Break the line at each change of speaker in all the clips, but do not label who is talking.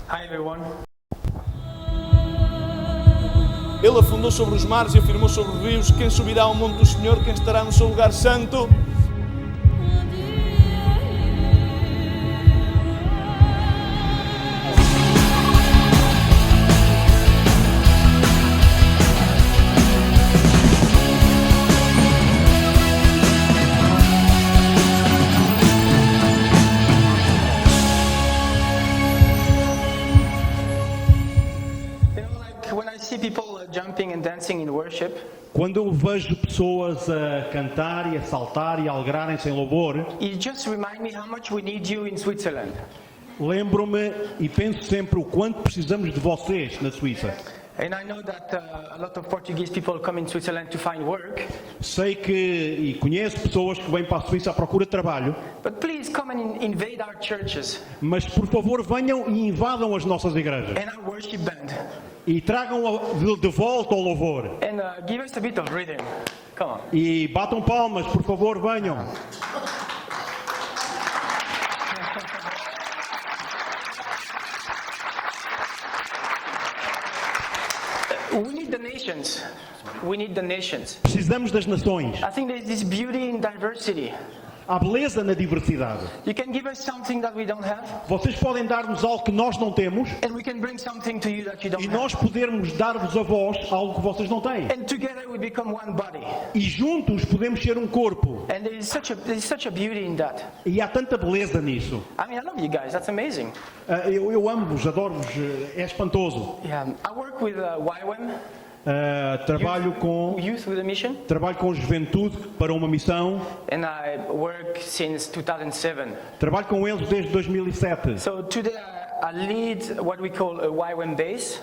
Hi everyone.
Ele afundou sobre os mares e afirmou sobre os rios. Quem subirá ao monte do Senhor? Quem estará no seu lugar santo?
You know, like when I see people jumping and dancing in worship,
Quando eu vejo pessoas a cantar e a saltar e a alegrarem-se em louvor,
it just reminds me how much we need you in Switzerland.
lembro-me e penso sempre o quanto precisamos de vocês na Suíça.
And I know that a lot of Portuguese people come in Switzerland to find work,
Sei que e conheço pessoas que vêm para a Suíça à procura de trabalho,
but please come and invade our churches
mas por favor venham e invadam as nossas igrejas
and our worship band
e tragam de volta ao louvor
and give us a bit of rhythm. Come on.
e batam palmas, por favor venham.
We need the nations. We need the nations.
Precisamos das nações.
I think there's this beauty in diversity.
Há beleza na diversidade.
You can give us something that we don't have,
Vocês podem dar-nos algo que nós não temos
and we can bring something to you that you don't
e
have.
nós podermos dar-vos a vós algo que vocês não têm.
And together we become one body.
E juntos podemos ser um corpo.
And there's such a beauty in that.
E há tanta beleza nisso.
I mean, I love you guys. That's amazing.
Eu amo-vos, adoro-vos, é espantoso.
Yeah. I work with YWAM,
Trabalho com
Youth with a Mission,
juventude para uma missão.
and I work since 2007.
Trabalho com eles desde 2007.
So today I lead what we call a YWAM base,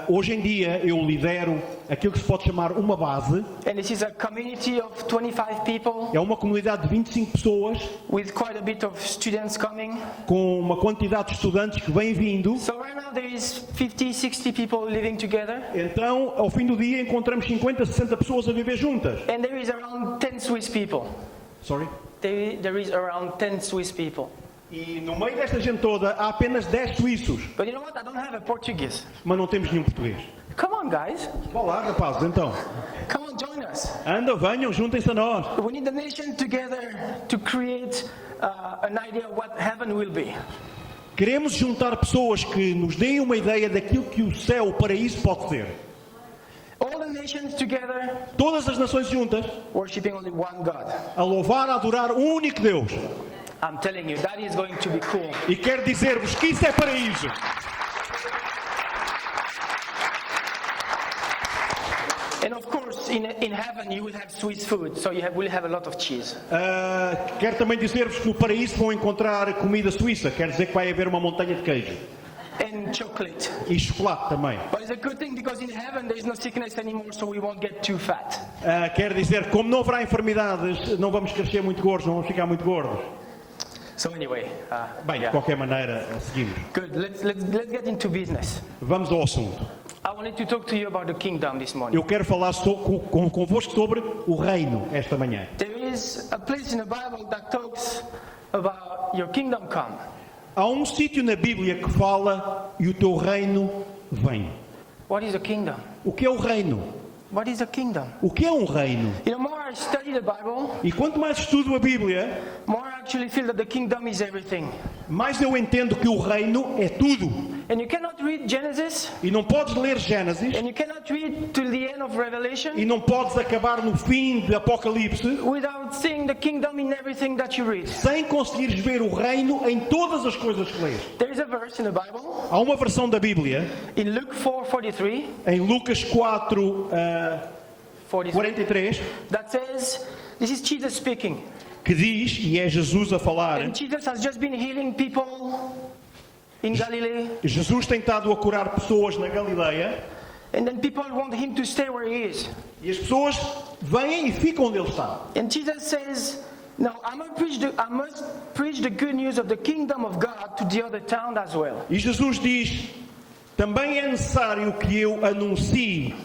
Hoje em dia eu lidero aquilo que se pode chamar uma base.
and this is a community of 25 people
É uma comunidade de 25 pessoas
with quite a bit of students coming.
com uma quantidade de estudantes que vêm vindo.
So right now there is 50, 60 people living together,
Então, ao fim do dia, encontramos 50, 60 pessoas a viver juntas.
and there is around 10 Swiss people.
Sorry?
There is around 10 Swiss people.
E no meio desta gente toda há apenas 10 suíços,
But you know what? I don't have a Portuguese.
mas não temos nenhum português.
Come on, guys.
Vá lá, rapazes, então.
Come on, join us.
Anda, venham, juntem-se a nós.
We need the nation together to create an idea of what heaven will be.
Queremos juntar pessoas que nos deem uma ideia daquilo que o céu, o paraíso pode ser.
All the nations together
Todas as nações juntas
worshiping only one God.
a louvar, a adorar um único Deus.
I'm telling you, that is going to be cool.
E quero dizer-vos que isso é paraíso.
And of course, in heaven you will have Swiss food, so will have a lot of cheese.
Quero também dizer-vos que no paraíso vão encontrar comida suíça. Quer dizer que vai haver uma montanha de queijo.
And chocolate.
E chocolate também.
But it's a good thing because in heaven there is no sickness anymore, so we won't get too fat.
Quer dizer, como não haverá enfermidades, não vamos crescer muito gordos, não vamos ficar muito gordos.
So anyway,
Bem, de
yeah.
qualquer maneira, seguimos.
Good. Let's get into business.
Vamos ao assunto.
I wanted to talk to you about the kingdom this morning.
Eu quero falar convosco sobre o reino esta manhã.
There is a place in the Bible that talks about your kingdom come.
Há um sítio na Bíblia que fala e o teu reino vem.
What is a kingdom?
O que é o reino?
What is a kingdom?
O que é um reino?
You know, more I study the Bible,
E quanto mais estudo a Bíblia,
more I actually feel that the kingdom is everything.
mais eu entendo que o reino é tudo.
And you cannot read Genesis,
E não podes ler Gênesis,
and you cannot read till the end of Revelation
e não podes acabar no fim de Apocalipse,
without seeing the kingdom in everything that you read.
sem conseguires ver o reino em todas as coisas que lês.
There is a verse in the Bible,
Há uma versão da Bíblia,
in Luke 4:43,
em Lucas 4, 43,
that says, this is Jesus speaking.
que diz, e é Jesus a falar,
And Jesus has just been healing people in Galilee,
Jesus tem estado a curar pessoas na Galileia,
and then people want him to stay where he is.
e as pessoas vêm e ficam onde ele está.
And Jesus says, no, I must preach the good news of the kingdom of God to the other town as well.
E Jesus diz, também é necessário que eu anuncie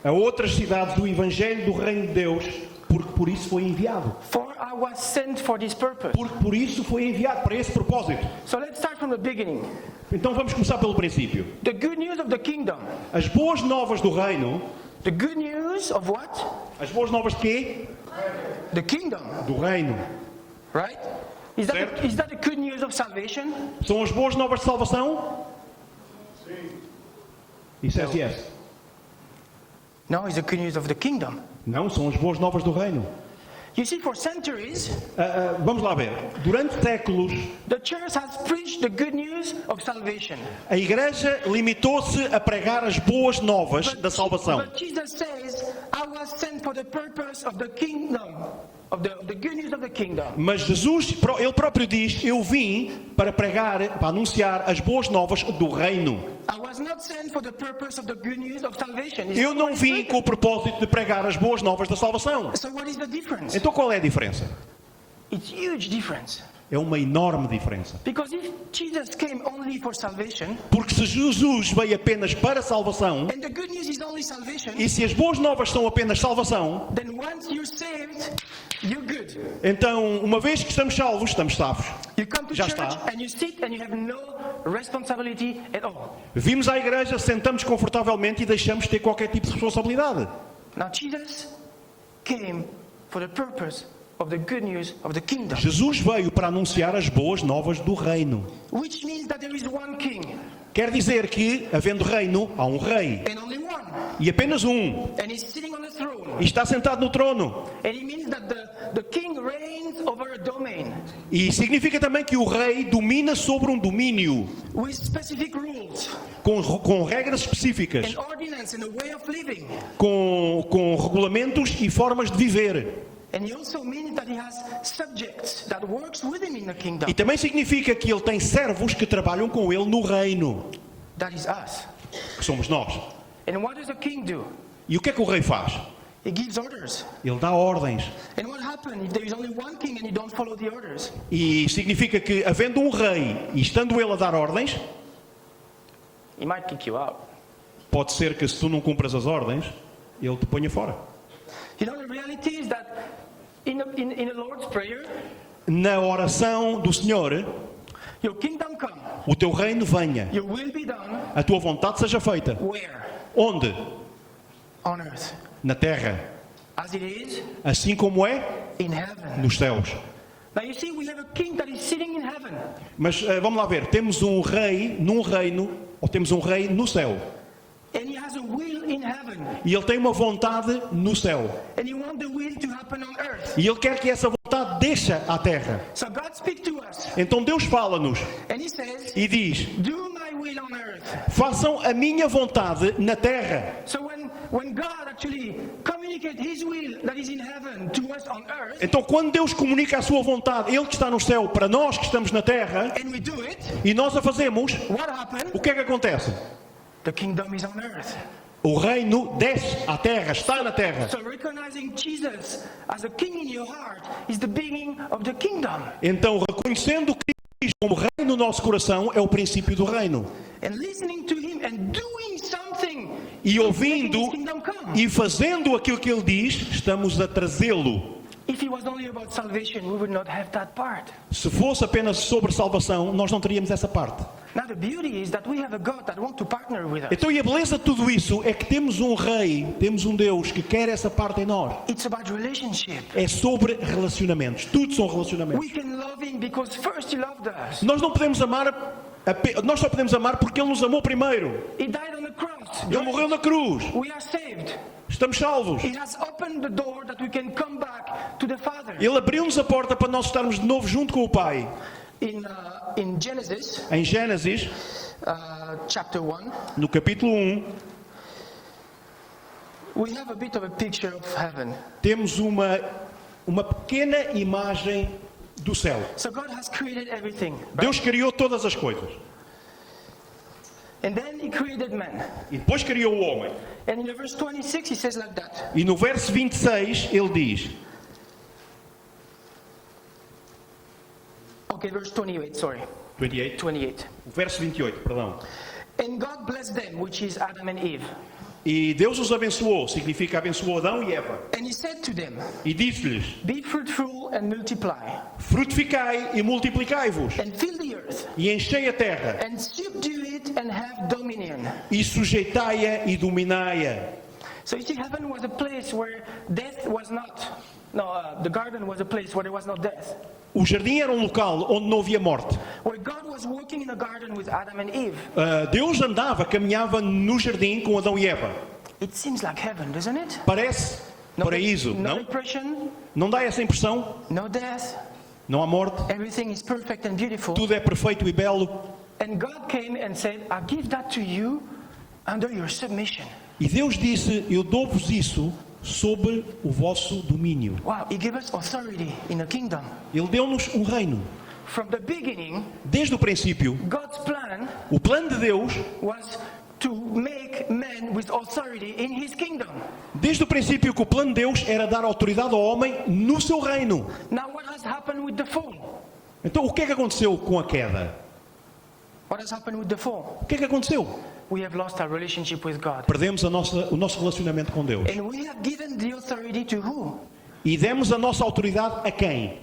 a outras cidades o Evangelho do Reino de Deus, Porque por isso foi enviado.
For I was sent for this purpose.
Porque por isso foi enviado, para esse propósito.
So let's start from the beginning.
Então vamos começar pelo princípio.
The good news of the kingdom.
As boas novas do reino.
The good news of what?
As boas novas de quê?
The kingdom,
Do reino.
right? Is
Certo.
that the good news of salvation?
São as boas novas de salvação? He says yes.
No, it's the good news of the kingdom.
Não, são as boas novas do reino.
You see, for centuries,
Vamos lá ver. Durante séculos,
the church has preached the good news of salvation.
a igreja limitou-se a pregar as boas novas da salvação.
But Jesus says, I was sent for the purpose of the kingdom, of the good news of the kingdom.
Mas Jesus, ele próprio diz, eu vim para pregar, para anunciar as boas novas do reino.
I was not sent for the purpose of the good news of salvation. It's
Eu
not
não
what it's
vim
written.
com o propósito de pregar as boas novas da salvação.
So what is the difference?
Então qual é a diferença?
It's huge difference.
É uma enorme diferença.
Because if Jesus came only for salvation,
Porque se Jesus veio apenas para a salvação,
and the good news is only salvation,
e se as boas novas são apenas salvação,
then once you're saved, you're good.
então, uma vez que estamos salvos, estamos salvos.
You come to
Já
church
está.
and you sit and you have no responsibility at all.
Vimos à igreja, sentamos confortavelmente e deixamos de ter qualquer tipo de responsabilidade.
Now Jesus came for the purpose of the good news of the kingdom,
Jesus veio para anunciar as boas novas do reino.
which means that there is one king
Quer dizer que, havendo reino, há um rei.
and only one,
E apenas um.
and he's sitting on the throne.
E está sentado no trono.
And it means that the king reigns over a domain
E significa também que o rei domina sobre um domínio,
with specific rules
com regras específicas,
and ordinance and a way of living.
com regulamentos e formas de viver.
And it also means that he has subjects that works with him in the kingdom.
E também significa que ele tem servos que trabalham com ele no reino,
That is us.
que somos nós.
And what does a king do?
E o que é que o rei faz?
He gives orders.
Ele dá ordens.
And what happens if there is only one king and you don't follow the orders?
E significa que, havendo um rei e estando ele a dar ordens,
He might kick you out.
pode ser que se tu não cumpras as ordens, ele te ponha fora.
You know, the reality is that in the Lord's Prayer,
Na oração do Senhor,
your kingdom come,
o teu reino venha,
your will be done.
a tua vontade seja feita.
Where?
Onde?
On earth.
Na terra.
As it is
Assim como é
in heaven.
nos céus.
Now you see, we have a king that is sitting in heaven.
Mas vamos lá ver, temos um rei num reino, ou temos um rei no céu.
And he has a will in heaven.
E ele tem uma vontade no céu.
And he wants the will to happen on earth.
E ele quer que essa vontade deixe à terra.
So God speaks to us.
Então Deus fala-nos
And he says,
e diz:
do my will on earth.
façam a minha vontade na terra.
So when God actually communicates his will that is in heaven to us on earth,
Então quando Deus comunica a sua vontade, Ele que está no céu, para nós que estamos na terra,
and we do it,
e nós a fazemos,
what happens?
o que é que acontece?
The kingdom is on earth.
O reino desce à terra, está na terra.
So recognizing Jesus as a king in your heart is the beginning of the kingdom.
Então reconhecendo Cristo como rei no nosso coração é o princípio do reino.
And listening to him and doing something
E
is
ouvindo
making his kingdom come.
e fazendo aquilo que Ele diz, estamos a trazê-lo.
If it was only about salvation, we would not have that part.
Se fosse apenas sobre salvação, nós não teríamos essa parte.
Now the beauty is that we have a God that wants to partner with us.
Então, e a beleza de tudo isso é que temos um rei, temos um Deus que quer essa parte em nós.
It's about relationship.
É sobre relacionamentos. Tudo são relacionamentos.
We can love him because first he loved us.
Nós não podemos amar, nós só podemos amar porque Ele nos amou primeiro.
He died on the cross.
Ele morreu na cruz.
We are saved.
Estamos salvos.
He has opened the door that we can come back to the Father.
Ele abriu-nos a porta para nós estarmos de novo junto com o Pai.
In Genesis
Em Gênesis,
chapter 1,
no capítulo 1,
we have a bit of a picture of heaven.
temos uma pequena imagem do céu.
So God has created everything. Right?
Deus criou todas as coisas.
And then he created man.
E depois criou o homem.
And in the verse 26 he says like that.
E no verso 26 ele diz:
Okay, verse 28, sorry.
28.
28.
O verso 28, perdão.
And God blessed them, which is Adam and Eve.
E Deus os abençoou, significa abençoou Adão e Eva.
And he said to them,
E disse-lhes:
be fruitful and multiply,
frutificai e multiplicai-vos,
and fill the earth,
e enchei a terra,
and subdue it and have dominion.
e sujeitai-a e dominai-a.
So you see, heaven was a place where death was not. No, the garden was a place where there was no death.
O jardim era um local onde não havia morte.
Where God was walking in the garden with Adam and Eve.
Deus andava, caminhava no jardim com Adão e Eva.
It seems like heaven, doesn't it?
Parece paraíso,
no
não?
depression,
Não dá essa impressão?
no death.
Não há morte?
Everything is perfect and beautiful.
Tudo é perfeito e belo?
And God came and said, I give that to you under your submission.
E Deus disse: eu dou-vos isso sob o vosso domínio.
Wow, He gave us authority in the kingdom.
Ele deu-nos um reino.
From the beginning,
Desde o princípio,
God's plan
o plano de Deus,
was to make men with authority in His kingdom.
desde o princípio que o plano de Deus era dar autoridade ao homem no seu reino.
Now what has happened with the fall?
Então o que é que aconteceu com a queda?
What has happened with the fall?
O que é que aconteceu?
We have lost our relationship with God.
Perdemos o nosso relacionamento com Deus.
And we have given the authority to who?
E demos a nossa autoridade a quem?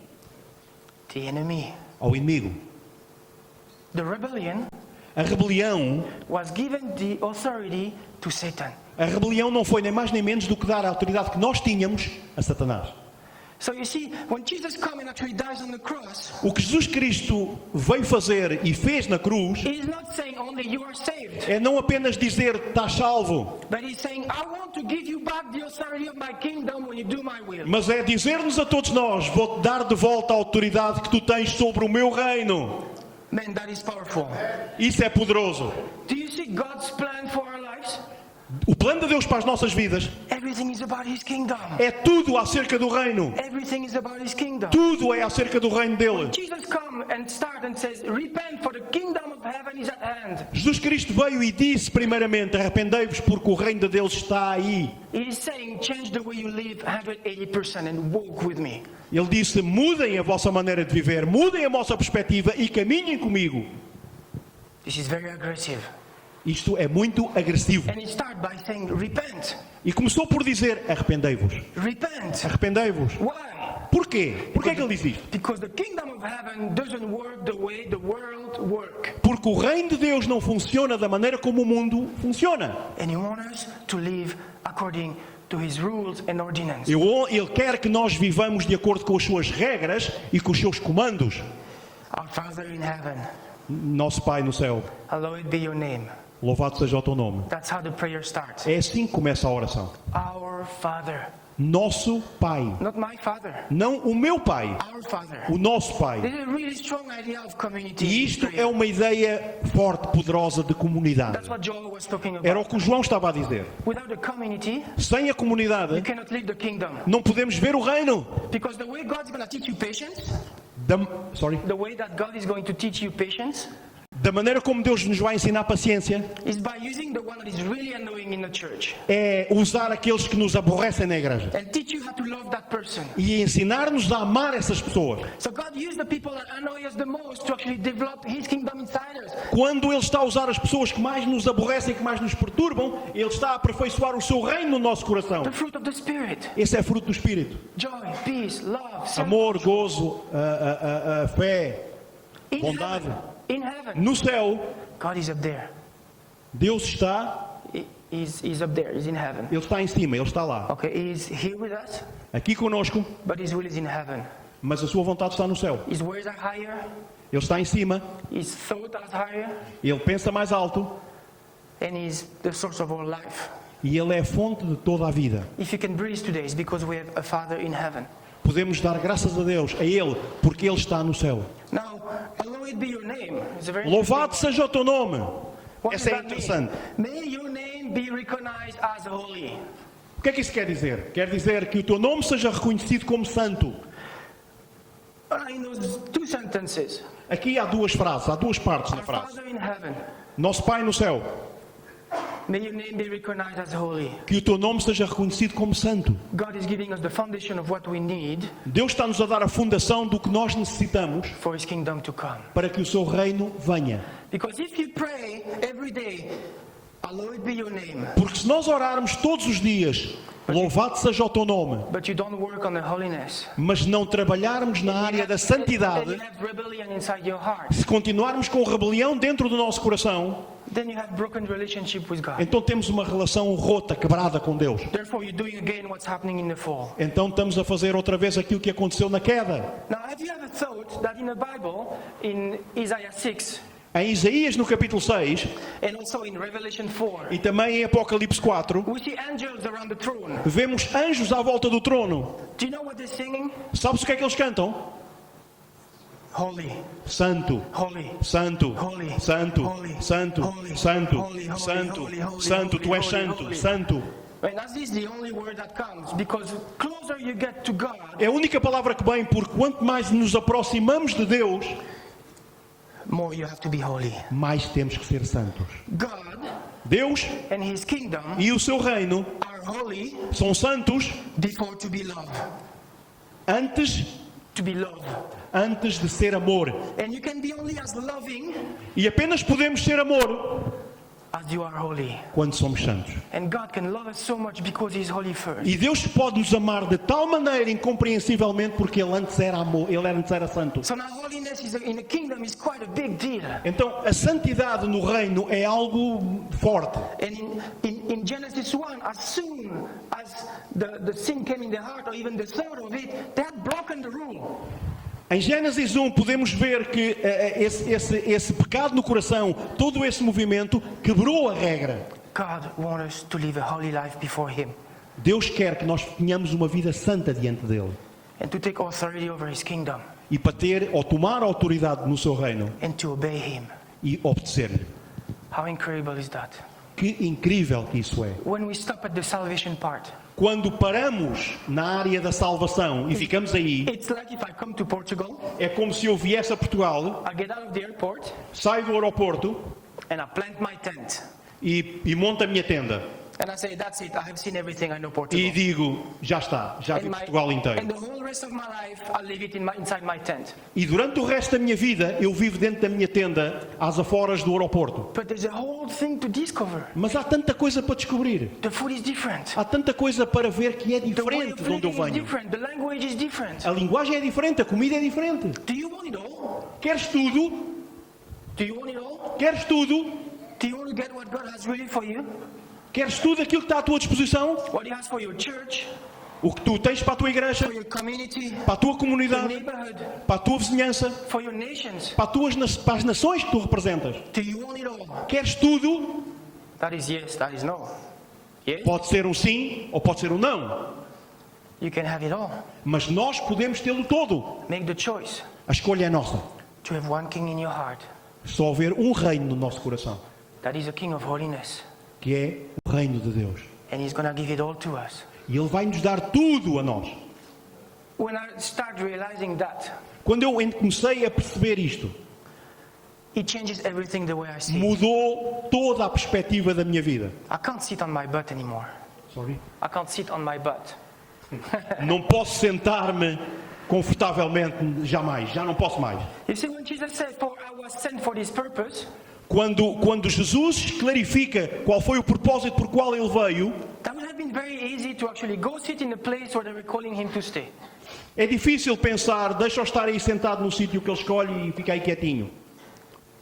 The enemy.
Ao inimigo.
The rebellion
A rebelião,
was given the authority to Satan.
a rebelião não foi nem mais nem menos do que dar a autoridade que nós tínhamos a Satanás.
So you see, when Jesus comes and actually dies on the cross,
O que Jesus Cristo veio fazer e fez na cruz
He is not saying only you are saved,
é não apenas dizer estás salvo,
but He's saying, I want to give you back the authority of my kingdom when you do my will.
mas é dizer-nos a todos nós: vou-te dar de volta a autoridade que tu tens sobre o meu reino.
Man, that is powerful.
Isso é poderoso.
Do you see God's plan for our lives?
O plano de Deus para as nossas vidas
Everything is about His kingdom.
é tudo acerca do reino.
Everything is about His kingdom.
Tudo é acerca do reino dele.
Jesus come and start and says, repent for the kingdom of heaven is at hand.
Jesus Cristo veio e disse primeiramente: arrependei-vos porque o reino de Deus está aí.
He is saying, change the way you live 180% and walk with me.
Ele disse: mudem a vossa maneira de viver, mudem a vossa perspectiva e caminhem comigo.
This is very aggressive.
Isto é muito agressivo.
And he started by saying, repent.
E começou por dizer: arrependei-vos.
Repent.
Arrependei-vos.
Why?
Porquê? Porquê é que ele diz isto?
Because the kingdom of heaven doesn't work the way the world works.
Porque o reino de Deus não funciona da maneira como o mundo funciona.
And He wants us to live according to His rules and ordinances.
Ele quer que nós vivamos de acordo com as suas regras e com os seus comandos.
Our Father in heaven,
Nosso Pai no céu,
hallowed be your name.
louvado seja o teu nome.
That's how the prayer starts.
É assim que começa a oração.
Our Father.
Nosso Pai.
Not my Father.
Não o meu Pai,
Our Father.
o nosso Pai.
This is a really strong idea of community.
E isto é uma ideia forte, poderosa de comunidade.
That's what Joel was talking
Era o
about.
que o João estava a dizer.
Without the community,
Sem a comunidade,
you cannot live the kingdom.
não podemos ver o reino.
Because the way God's going to teach you patience,
Sorry.
the way that God is going to teach you patience,
Da maneira como Deus nos vai ensinar paciência,
is by using the one that is really annoying in the church.
é usar aqueles que nos aborrecem na igreja
And teach you how to love that person.
e ensinar-nos a amar essas pessoas.
So God used the people that annoy us the most to actually develop His kingdom inside us.
Quando Ele está a usar as pessoas que mais nos aborrecem, que mais nos perturbam, Ele está a aperfeiçoar o seu reino no nosso coração.
The fruit of the Spirit.
Esse é fruto do Espírito.
Joy, peace, love,
Amor, gozo, fé,
in
bondade.
heaven. In heaven.
No céu,
God is up there.
Deus está,
He's up there. He's in heaven.
Ele está em cima, Ele está lá.
Okay, He's here with us,
Aqui conosco,
but His will is in heaven.
mas a sua vontade está no céu.
His words are higher.
Ele está em cima,
His thought is higher.
Ele pensa mais alto
And He's the source of all life.
e Ele é a fonte de toda a vida.
If you can breathe today, it's because we have a Father in heaven.
Podemos dar graças a Deus, a Ele, porque Ele está no céu.
Now, hallowed be your name. It's a very
Louvado
interesting
seja o teu nome.
What does
Essa é
that
interessante.
mean? May your name be recognized as holy.
O que é que isso quer dizer? Quer dizer que o teu nome seja reconhecido como santo.
In those two sentences,
Aqui há duas frases, há duas partes na
our
frase.
Father in heaven,
Nosso Pai no céu,
may your name be recognized as holy.
que o teu nome seja reconhecido como santo.
God is giving us the foundation of what we need
Deus está-nos a dar a fundação do que nós necessitamos
for His kingdom to come.
para que o seu reino venha.
Because if you pray every day, Hallowed be your name.
Porque se nós orarmos todos os dias, louvado seja o teu nome,
But you don't work on the holiness.
mas não trabalharmos na área da
And
santidade,
you have rebellion inside your heart.
se continuarmos com rebelião dentro do nosso coração,
Then you have broken relationship with God.
então temos uma relação rota, quebrada com Deus.
Therefore, you're doing again what's happening in the fall.
Então estamos a fazer outra vez aquilo que aconteceu na queda.
Now, have you ever thought that in the Bible, in Isaiah 6,
Em Isaías, no capítulo 6,
and also in Revelation 4,
e também em Apocalipse 4,
we see angels around the throne.
vemos anjos à volta do trono.
Do you know what they're singing?
Sabes o que é que eles cantam?
Holy,
Santo,
holy,
Santo,
Holy,
Santo,
holy,
Santo,
holy,
Santo,
holy, holy,
Santo,
holy, holy,
Santo, tu
holy,
és santo,
holy.
Santo.
And that is the only word that comes, because closer you get to God,
É a única palavra que vem, porque quanto mais nos aproximamos de Deus,
more you have to be holy.
mais temos que ser santos.
God
Deus
and His kingdom
e o seu reino
are holy
são santos
before to be loved.
antes,
To be loved.
antes de ser amor.
And you can be only as loving
E apenas podemos ser amor
as you are holy.
quando somos santos.
And God can love us so much because He's holy first.
E Deus pode nos amar de tal maneira incompreensivelmente porque Ele antes era amor, Ele antes era santo.
So now holiness in the kingdom is quite a big deal.
Então a santidade no reino é algo forte.
And in Genesis 1, as soon as the sin came in the heart, or even the thought of it, they had broken the rule.
Em Gênesis 1 podemos ver que esse pecado no coração, todo esse movimento quebrou a regra.
God wants us to live a holy life before Him
Deus quer que nós tenhamos uma vida santa diante dele.
and to take authority over His kingdom
E para ter ou tomar autoridade no seu reino
and to obey Him.
e obedecer-lhe.
How incredible is that?
Que incrível que isso é.
When we stop at the salvation part,
Quando paramos na área da salvação e ficamos aí,
it's like if I come to Portugal,
é como se eu viesse a Portugal,
I get out of the airport,
saio do aeroporto
and I plant my tent.
e monto a minha tenda.
And I say, that's it, I have seen everything, I know
E
Portugal.
digo, já está, já vi
And,
Portugal
and
inteiro.
the whole rest of my life, I live it inside my tent.
E durante o resto da minha vida, eu vivo dentro da minha tenda, às aforas do aeroporto.
But there's a whole thing to discover.
Mas há tanta coisa para descobrir.
The food is different.
Há tanta coisa para ver que é
The way
diferente
of
de onde eu
living is
venho.
different. The language is different.
A linguagem é diferente, a comida é diferente.
Do you want it all?
Queres tudo?
Do you want it all?
Queres tudo?
Do you want to get what God has really for you?
Queres tudo aquilo que está à tua disposição?
What He has for your church,
O que tu tens para a tua igreja,
for your community,
para a tua
your
comunidade,
neighborhood,
para a tua vizinhança,
for your nations?
para as nações que tu representas.
Do you want it all?
Queres tudo?
That is yes, that is no. Yes?
Pode ser um sim ou pode ser um não.
You can have it all.
Mas nós podemos tê-lo todo.
Make the choice
A escolha é nossa.
to have one king in your heart.
Só haver um reino no nosso coração,
That is a king of holiness.
que é o reino de Deus.
And He's going to give it all to us.
E Ele vai nos dar tudo a nós.
When I start realizing that,
Quando eu comecei a perceber isto,
it changes everything the way I see it.
mudou toda a perspectiva da minha vida.
I can't sit on my butt anymore.
Sorry?
I can't sit on my butt.
Não posso sentar-me confortavelmente jamais, já não posso mais.
You see, when Jesus said, "For I was sent for this purpose,"
Quando Jesus clarifica qual foi o propósito por qual Ele veio,
that would have been very easy to actually go sit in the place where they were calling Him to stay.
é difícil pensar, deixa-o estar aí sentado no sítio que Ele escolhe e fica aí quietinho.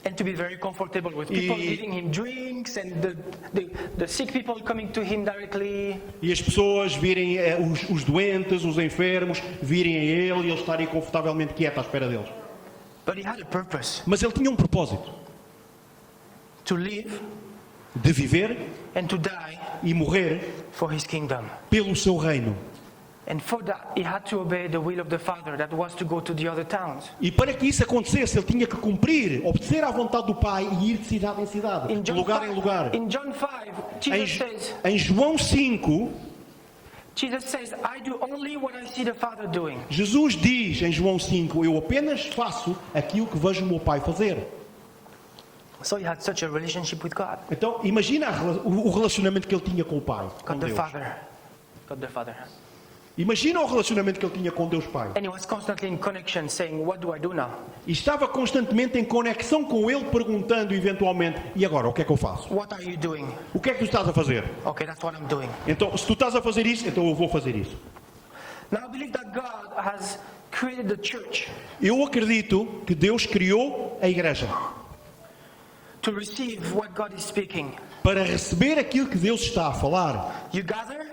And to be very comfortable with people
E-
giving Him drinks and the sick people coming to Him directly.
E as pessoas virem, os doentes, os enfermos, virem a Ele e Ele estar aí confortavelmente quieto à espera deles.
But He had a purpose
Mas Ele tinha um propósito,
to live
de viver
and to die
e morrer
for His kingdom.
pelo seu reino.
And for that, He had to obey the will of the Father that was to go to the other towns.
E para que isso acontecesse, Ele tinha que cumprir, obedecer à vontade do Pai e ir de cidade em cidade, de lugar em lugar.
In John 5,
Em,
Jesus says,
em João 5,
I do only what I see the Father doing.
Jesus diz em João 5, eu apenas faço aquilo que vejo o meu Pai fazer.
So He had such a relationship with God.
Então, imagina o relacionamento que ele tinha com o Pai, com
God the
Deus.
Father. God the Father.
Imagina o relacionamento que ele tinha com Deus Pai.
And he was constantly in connection saying, what do I do now?
E estava constantemente em conexão com ele, perguntando eventualmente: e agora, o que é que eu faço?
What are you doing?
O que é que tu estás a fazer?
Okay, that's what I'm doing.
Então, se tu estás a fazer isso, então eu vou fazer isso.
Now I believe that God has created the church
Eu acredito que Deus criou a igreja
to receive what God is speaking.
para receber aquilo que Deus está a falar.
You gather,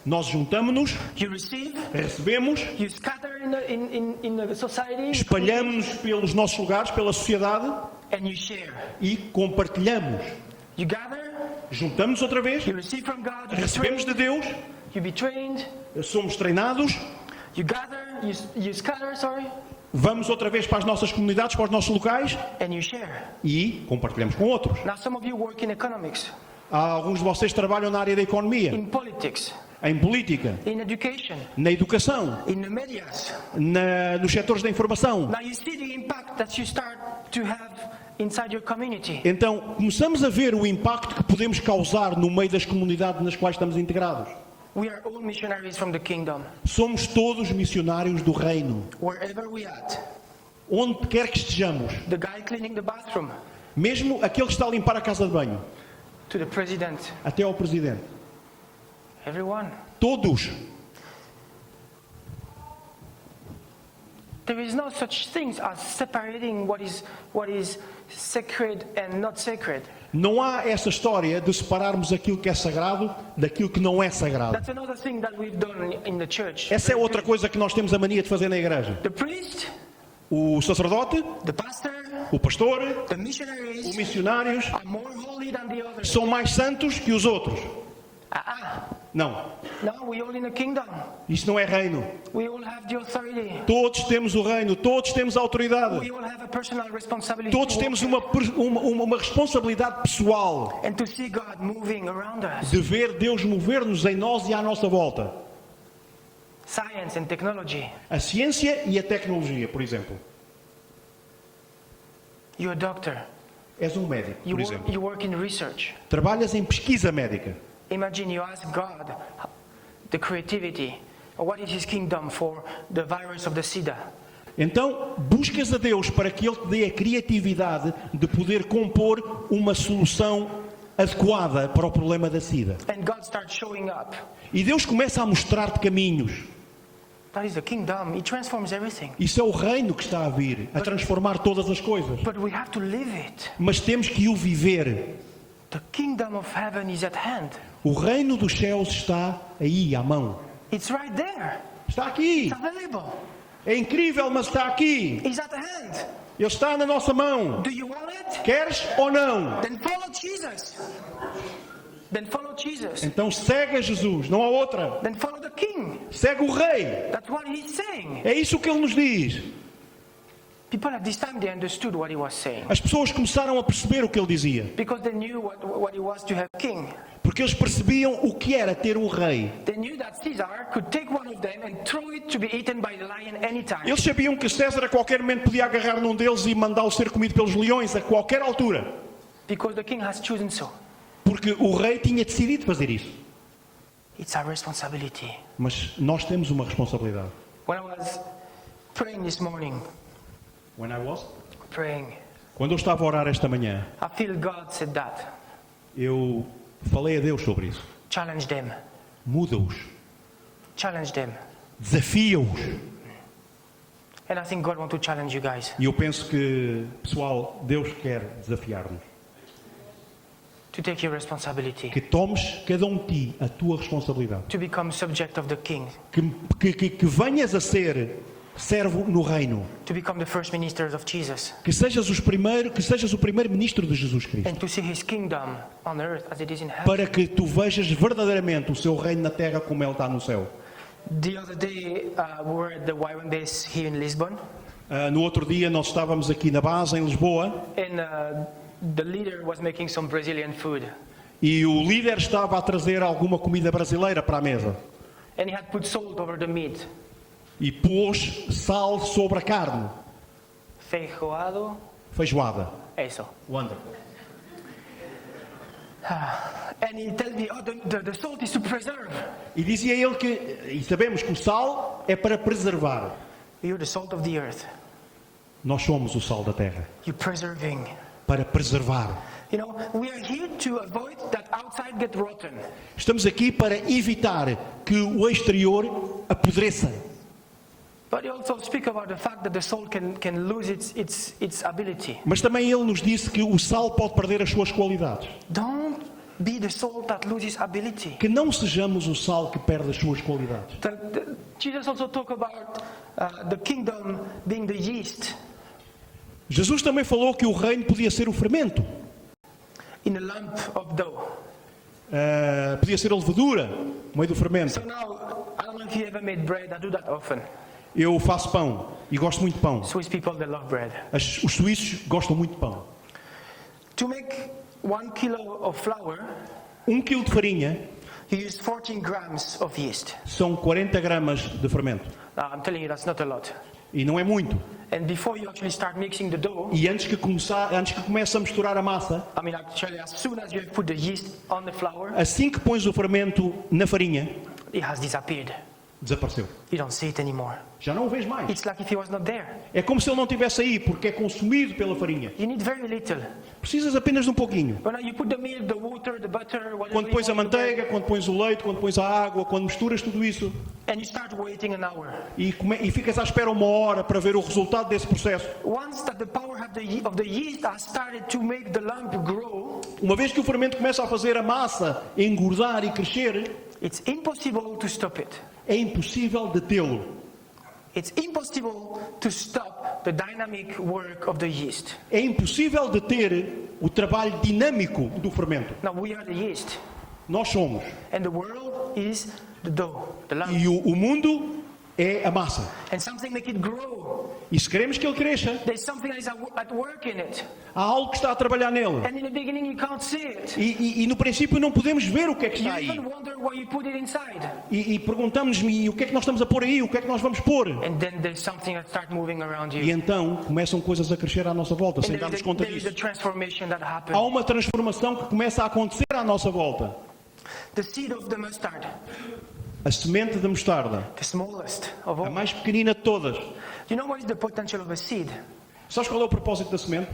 Nós juntamos-nos,
you receive,
recebemos,
you scatter in the society,
espalhamos-nos pelos nossos lugares, pela sociedade
and you share.
e compartilhamos.
You gather,
Juntamos-nos outra vez,
you receive from God, you be
recebemos de
trained,
Deus,
you be trained,
somos treinados,
you gather, you scatter,
vamos outra vez para as nossas comunidades, para os nossos locais
and you share.
e compartilhamos com outros.
Now some of you work in economics,
Há alguns de vocês que trabalham na área da economia,
in politics,
em política,
in education,
na educação,
in the medias.
nos setores da informação.
Now you see the impact that you start to have inside your community.
Então, começamos a ver o impacto que podemos causar no meio das comunidades nas quais estamos integrados.
We are all missionaries from the kingdom.
Somos todos missionários do reino.
Wherever we at,
Onde quer que estejamos,
the guy cleaning the bathroom,
mesmo aquele que está a limpar a casa de banho,
to the president,
até ao presidente.
everyone.
Todos.
There is no such thing as separating what is sacred and not sacred.
Não há essa história de separarmos aquilo que é sagrado daquilo que não é sagrado.
That's another thing that we've done in the church.
Essa é outra coisa que nós temos a mania de fazer na igreja.
The priest,
O sacerdote,
the pastor,
o pastor,
the
os
missionaries
missionários
are more holy than the others.
são mais santos que os outros. Não,
No, we all in the kingdom.
isso não é reino.
We all have the authority.
Todos temos o reino, todos temos a autoridade.
We all have a personal responsibility
Todos
to
temos
walk
uma responsabilidade pessoal
and to see God moving around us.
de ver Deus mover-nos em nós e à nossa volta.
Science and technology.
A ciência e a tecnologia, por exemplo.
You're a doctor.
És um médico, por exemplo.
You work in research.
Trabalhas em pesquisa médica.
Imagine you ask God the creativity. What is His kingdom for the virus of the SIDA?
Então, buscas a Deus para que Ele te dê a criatividade de poder compor uma solução adequada para o problema da SIDA.
And God starts showing up.
E Deus começa a mostrar-te caminhos.
That is the kingdom. It transforms everything.
Isso é o reino que está a vir, a transformar todas as coisas.
But we have to live it.
Mas temos que o viver.
The kingdom of heaven is at hand.
O reino dos céus está aí, à mão.
It's right there.
Está aqui.
It's available.
É incrível, mas está aqui.
It's at hand.
Ele está na nossa mão.
Do you want it?
Queres ou não?
Then follow Jesus. Then follow Jesus.
Então segue a Jesus, não há outra.
Then follow the king.
Segue o rei.
That's what he's saying.
É isso que ele nos diz.
People at this time, they understood what he was saying.
As pessoas começaram a perceber o que ele dizia.
Because they knew what it was to have a king.
Porque eles percebiam o que era ter um rei.
They knew that Caesar could take one of them and throw it to be eaten by the lion anytime.
Eles sabiam que César a qualquer momento podia agarrar num deles e mandá-lo ser comido pelos leões a qualquer altura.
Because the king has chosen so.
Porque o rei tinha decidido fazer isso.
It's our responsibility.
Mas nós temos uma responsabilidade.
When I was praying this morning,
Quando eu estava a orar esta manhã,
I feel God said that.
eu falei a Deus sobre isso.
Challenge them.
Muda-os.
Challenge them.
Desafia-os.
And I think God wants to challenge you guys.
E eu penso que, pessoal, Deus quer desafiar-nos.
To take your responsibility.
Que tomes, cada um de ti, a tua responsabilidade.
To become subject of the king.
Que venhas a ser servo no reino.
To become the first ministers of Jesus.
Que sejas o primeiro ministro de Jesus Cristo.
And to see his kingdom on earth as it is in heaven.
Para que tu vejas verdadeiramente o seu reino na terra como ele está no céu.
The other day we were at the YWAM base here in Lisbon.
No outro dia nós estávamos aqui na base em Lisboa.
And the leader was making some Brazilian food.
E o líder estava a trazer alguma comida brasileira para a mesa.
And he had put salt over the meat.
E pôs sal sobre a carne.
Feijoada.
Feijoada.
Eso.
Wonderful.
And he tells me, oh, the salt is to preserve.
E dizia ele que, e sabemos que o sal é para preservar.
You're the salt of the earth.
Nós somos o sal da terra.
You're preserving.
Para preservar.
You know, we are here to avoid that outside get rotten.
Estamos aqui para evitar que o exterior apodreça.
But he also speak about the fact that the salt can lose its ability.
Mas também ele nos disse que o sal pode perder as suas qualidades.
Don't be the salt that loses ability.
Que não sejamos o sal que perde as suas qualidades.
Jesus also talk about the kingdom being the yeast
Jesus também falou que o reino podia ser o fermento.
in a lump of dough.
Podia ser a levedura no meio do fermento.
So now, I don't know if you ever made bread. I do that often.
Eu faço pão e gosto muito de pão.
Swiss people, they love bread.
Os suíços gostam muito de pão.
To make 1 kilo of flour,
1 quilo de farinha
you use 14 grams of yeast.
são 40 gramas de fermento.
I'm telling you, that's not a lot.
E não é muito.
And before you actually start mixing the dough,
E antes que comece a misturar a massa,
I mean, actually, as soon as you have put the yeast on the flour,
assim que pões o fermento na farinha,
it has disappeared.
desapareceu.
You don't see it anymore.
Já não o vês mais.
It's like if he was not there.
É como se ele não estivesse aí, porque é consumido pela farinha.
You need very little.
Precisas apenas de um pouquinho.
But now you put the milk, the water, the butter, whatever
Quando
you
pões a
want to do,
manteiga, quando pões o leite, quando pões a água, quando misturas tudo isso
and you start waiting an hour.
e ficas à espera 1 hora para ver o resultado desse processo.
Once that the power of the yeast has started to make the lump grow,
Uma vez que o fermento começa a fazer a massa engordar e crescer,
it's impossible to stop it.
é impossível detê-lo.
It's impossible to stop the dynamic work of the yeast.
É impossível deter o trabalho dinâmico do fermento.
Now we are the yeast,
Nós somos.
and the world is the dough, the lump.
E o mundo é a massa.
And something make it grow.
E se queremos que ele cresça,
There's something that is at work in it.
há algo que está a trabalhar nele.
And in the beginning you can't see it.
E no princípio não podemos ver o que é que
You
está aí.
even wonder why you put it inside.
E perguntamos-me o que é que nós estamos a pôr aí, o que é que nós vamos pôr.
And then there's something that starts moving around
E
you.
então começam coisas a crescer à nossa volta, sem
And
darmos conta
there is a
disso.
transformation that
Há
happens.
uma transformação que começa a acontecer à nossa volta.
The seed of the mustard,
A semente de mostarda,
the smallest of
a
all.
mais pequenina de todas.
You know what is the potential of a seed?
Sabes qual é o propósito da semente?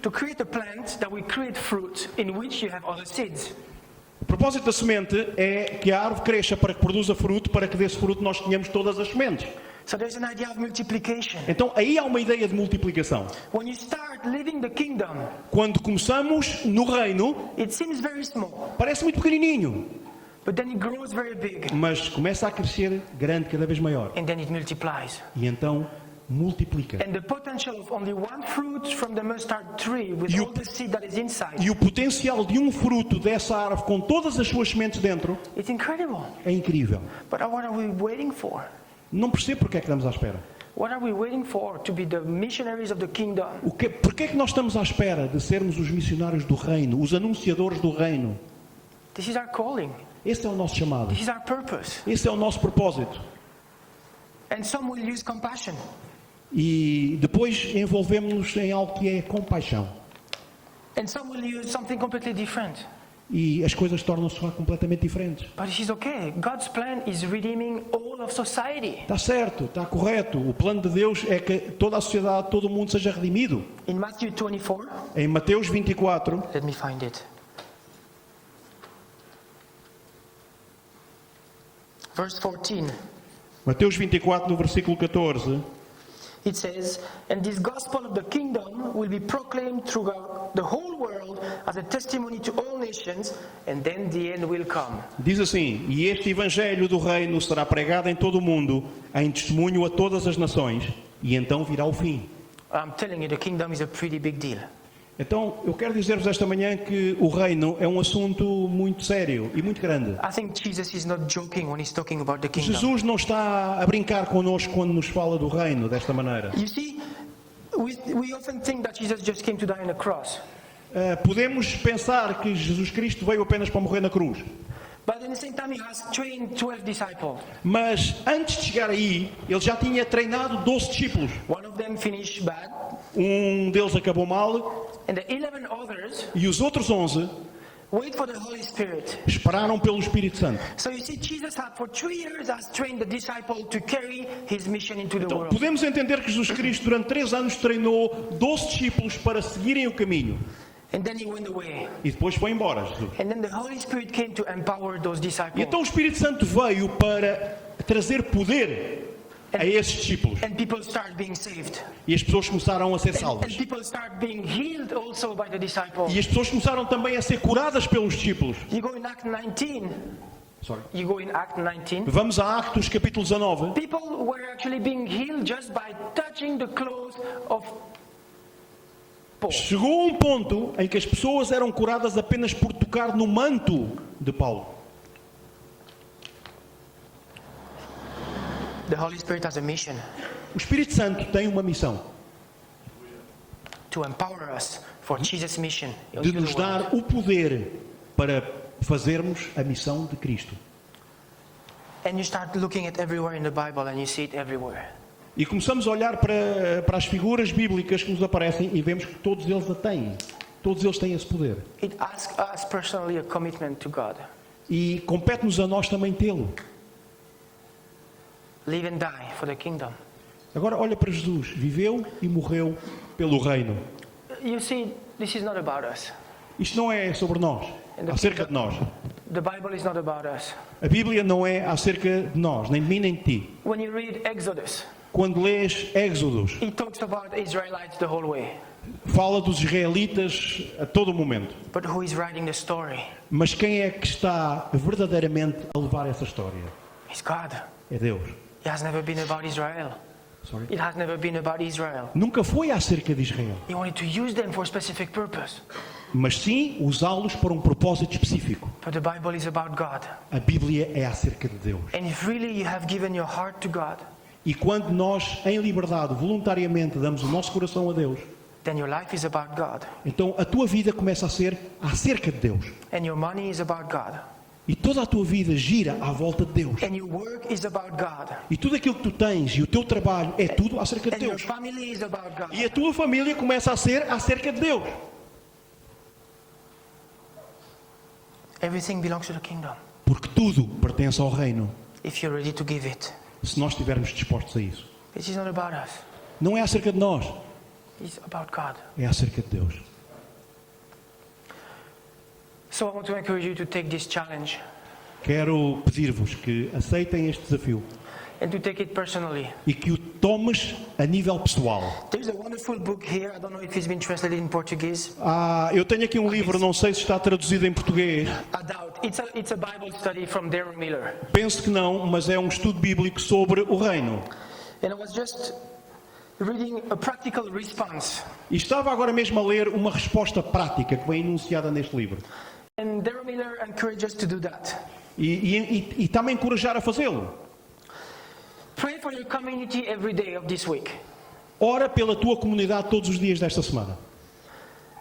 To create a plant that will create fruit in which you have other seeds.
O propósito da semente é que a árvore cresça para que produza fruto, para que desse fruto nós tenhamos todas as sementes.
So there's an idea of multiplication.
Então aí há uma ideia de multiplicação.
When you start living the kingdom,
Quando começamos no reino,
it seems very small,
parece muito pequenininho,
but then it grows very big,
mas começa a crescer grande, cada vez maior.
and then it multiplies.
E então multiplica.
And the potential of only one fruit from the mustard tree with
You-
all the seed that is inside,
E o potencial de um fruto dessa árvore com todas as suas sementes dentro
it's incredible.
é incrível.
But what are we waiting for?
Não percebo porque é que estamos à espera.
What are we waiting for to be the missionaries of the kingdom?
Porquê é que nós estamos à espera de sermos os missionários do reino, os anunciadores do reino?
This is our calling.
Esse é o nosso chamado.
This is our purpose.
Esse é o nosso propósito.
And some will use compassion.
E depois envolvemos-nos em algo que é compaixão.
And some will use something completely different.
E as coisas tornam-se completamente diferentes.
But this is okay. God's plan is redeeming all of society.
Está certo, está correto. O plano de Deus é que toda a sociedade, todo o mundo seja redimido.
In Matthew 24,
Em Mateus 24,
let me find it. Verse 14.
Mateus 24, no versículo 14,
It says, "And this gospel of the kingdom will be proclaimed throughout the whole world as a testimony to all nations, and then the end will come."
diz assim: E este evangelho do reino será pregado em todo o mundo, em testemunho a todas as nações, e então virá o fim.
I'm telling you, the kingdom is a pretty big deal.
Então, eu quero dizer-vos esta manhã que o reino é um assunto muito sério e muito grande.
I think Jesus is not joking when he's talking about the kingdom.
Jesus não está a brincar connosco quando nos fala do reino desta maneira.
You see, we often think that Jesus just came to die on a cross.
Podemos pensar que Jesus Cristo veio apenas para morrer na cruz.
But at the same time, he has trained 12 disciples.
Mas antes de chegar aí, ele já tinha treinado 12 discípulos.
One of them finished bad,
Um deles acabou mal
and the 11 others,
e os outros 11
Wait for the Holy Spirit.
Esperaram pelo Espírito Santo.
So you see, Jesus had for 3 years has trained the disciple to carry his mission into the
Então,
world.
podemos entender que Jesus Cristo durante 3 anos treinou 12 discípulos para seguirem o caminho.
And then he went away.
E depois foi embora, Jesus.
And then the Holy Spirit came to empower those
E
disciples.
então o Espírito Santo veio para trazer poder a esses discípulos.
And people started being saved.
E as pessoas começaram a ser
And
salvas.
people started being healed also by the disciples.
E as pessoas começaram também a ser curadas pelos discípulos.
You go in Act 19.
Sorry.
You go in Act 19.
Vamos a Atos capítulo 19.
People were actually being healed just by touching the clothes of Paul.
Chegou um ponto em que as pessoas eram curadas apenas por tocar no manto de Paulo.
The Holy Spirit has a mission
O Espírito Santo tem uma missão
to empower us for Jesus' mission.
de nos dar o poder para fazermos a missão de Cristo.
And you start looking at everywhere in the Bible and you see it everywhere.
E começamos a olhar para as figuras bíblicas que nos aparecem e vemos que todos eles a têm. Todos eles têm esse poder.
It asks us personally a commitment to God.
E compete-nos a nós também tê-lo.
Live and die for the kingdom.
Agora olha para Jesus. Viveu e morreu pelo reino.
You see, this is not about us.
Isto não é sobre nós, acerca de nós.
The Bible is not about us.
A Bíblia não é acerca de nós, nem de mim nem de ti.
When you read Exodus,
Quando lês Êxodos,
it talks about the Israelites the whole way.
fala dos israelitas a todo momento.
But who is writing the story?
Mas quem é que está verdadeiramente a levar essa história?
It's God.
É Deus.
It has never been about Israel.
Sorry.
It has never been about Israel.
Nunca foi acerca de Israel,
He wanted to use them for a specific purpose.
mas sim usá-los para um propósito específico.
But the Bible is about God.
A Bíblia é acerca de Deus.
And if really you have given your heart to God,
E quando nós, em liberdade, voluntariamente, damos o nosso coração a Deus,
then your life is about God.
então a tua vida começa a ser acerca de Deus.
And your money is about God.
E toda a tua vida gira à volta de Deus.
And your work is about God.
E tudo aquilo que tu tens e o teu trabalho é tudo acerca de
And your
Deus.
family is about God.
E a tua família começa a ser acerca de Deus.
Everything belongs to the kingdom.
Porque tudo pertence ao reino,
If you're ready to give it.
se nós estivermos dispostos a isso.
This is not about us.
Não é acerca de nós,
It's about God.
é acerca de Deus.
So I want to encourage you to take this challenge
Quero pedir-vos que aceitem este desafio
and to take it personally.
e que o tomes a nível pessoal.
There's a wonderful book here. I don't know if it's been translated in Portuguese.
Eu tenho aqui um livro, não sei se está traduzido em português.
I doubt. It's a Bible study from Darren Miller.
Penso que não, mas é um estudo bíblico sobre o reino.
And I was just reading a practical response.
E estava agora mesmo a ler uma resposta prática que vem enunciada neste livro.
And Darren Miller encouraged us to do that.
E está-me a encorajar a fazê-lo.
Pray for your community every day of this week.
Ora pela tua comunidade todos os dias desta semana.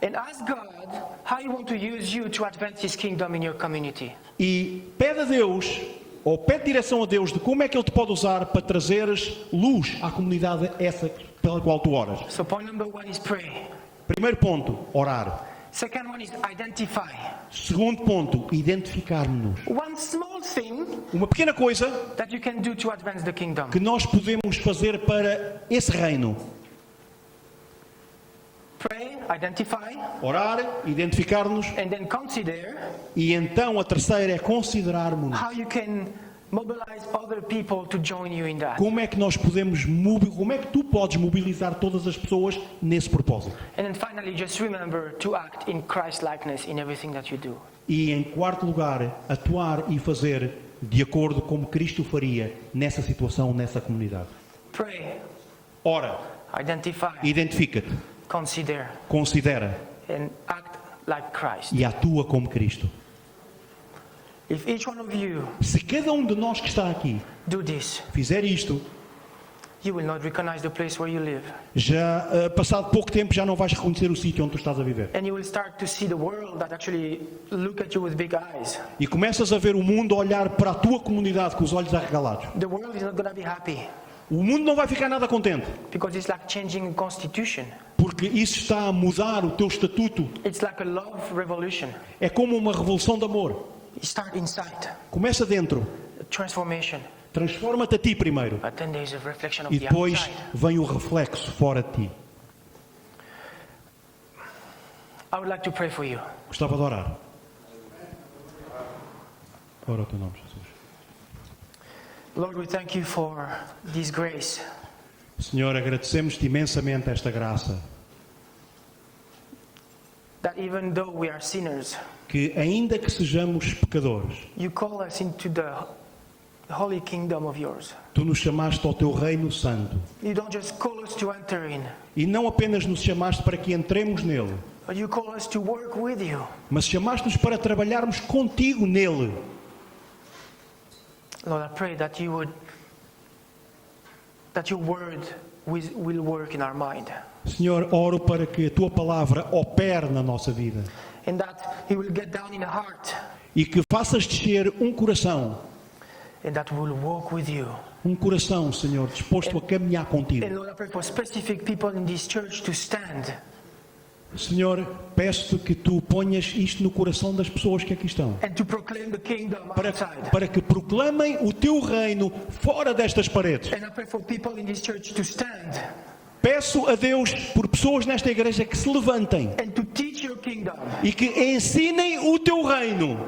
And ask God how He wants to use you to advance His kingdom in your community.
E pede a Deus, ou pede direção a Deus de como é que Ele te pode usar para trazeres luz à comunidade essa pela qual tu oras.
So point number 1 is pray.
Primeiro ponto, orar.
Second one is identify.
Segundo ponto, identificar-nos.
One small thing
Uma pequena coisa
that you can do to advance the kingdom.
que nós podemos fazer para esse reino.
Pray, identify,
Orar, identificar-nos
and then consider
e então a terceira é considerarmos-nos.
how you can mobilize other people to join you in that.
Como é que nós podemos, como é que tu podes mobilizar todas as pessoas nesse propósito?
And then finally, just remember to act in Christ-likeness in everything that you do.
E em quarto lugar, atuar e fazer de acordo como Cristo faria nessa situação, nessa comunidade.
Pray,
Ora,
identify,
identifica-te,
consider,
considera
and act like Christ.
e atua como Cristo.
If each one of you
Se cada um de nós que está aqui
do this,
fizer isto,
you will not recognize the place where you live.
já passado pouco tempo já não vais reconhecer o sítio onde tu estás a viver.
And you will start to see the world that actually look at you with big eyes.
E começas a ver o mundo a olhar para a tua comunidade com os olhos arregalados.
The world is not going to be happy
O mundo não vai ficar nada contente,
because it's like changing a constitution.
porque porque isso está a mudar o teu estatuto.
It's like a love revolution.
É como uma revolução de amor.
You start inside,
Começa dentro,
a transformation,
transforma-te a ti primeiro
but then there's a reflection of
e
the
depois
outside.
vem o reflexo fora de ti.
I would like to pray for you.
Gostava de orar. Ora o teu nome, Jesus.
Lord, we thank you for this grace.
Senhor, agradecemos-te imensamente esta graça,
That even though we are sinners,
que ainda que sejamos pecadores,
you call us into the holy kingdom of yours.
tu nos chamaste ao teu reino santo.
You don't just call us to enter in,
E não apenas nos chamaste para que entremos nele,
but you call us to work with you.
mas chamaste-nos para trabalharmos contigo nele.
Lord, I pray that your word will work in our mind,
Senhor, oro para que a tua palavra opere na nossa vida
and that it will get down in the heart,
e que faças descer um coração,
and that we'll walk with you.
Senhor, disposto a caminhar contigo.
And Lord, I pray for specific people in this church to stand
Senhor, peço-te que tu ponhas isto no coração das pessoas que aqui estão,
and to proclaim the kingdom outside.
para que proclamem o teu reino fora destas paredes.
And I pray for people in this church to stand
Peço a Deus por pessoas nesta igreja que se levantem
and to teach your kingdom.
e que ensinem o teu reino.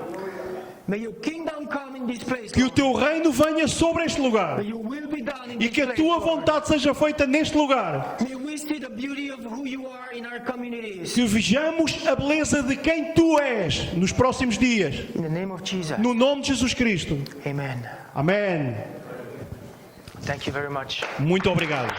May your kingdom come in this place,
Que o
Lord.
teu reino venha sobre este lugar
May your will be done in
e
this
que a
place,
tua
Lord.
vontade seja feita neste lugar.
May we see the beauty of who you are in our communities.
Que vejamos a beleza de quem tu és nos próximos dias.
In the name of Jesus.
No nome de Jesus Cristo.
Amen.
Amém.
Thank you very much.
Muito obrigado.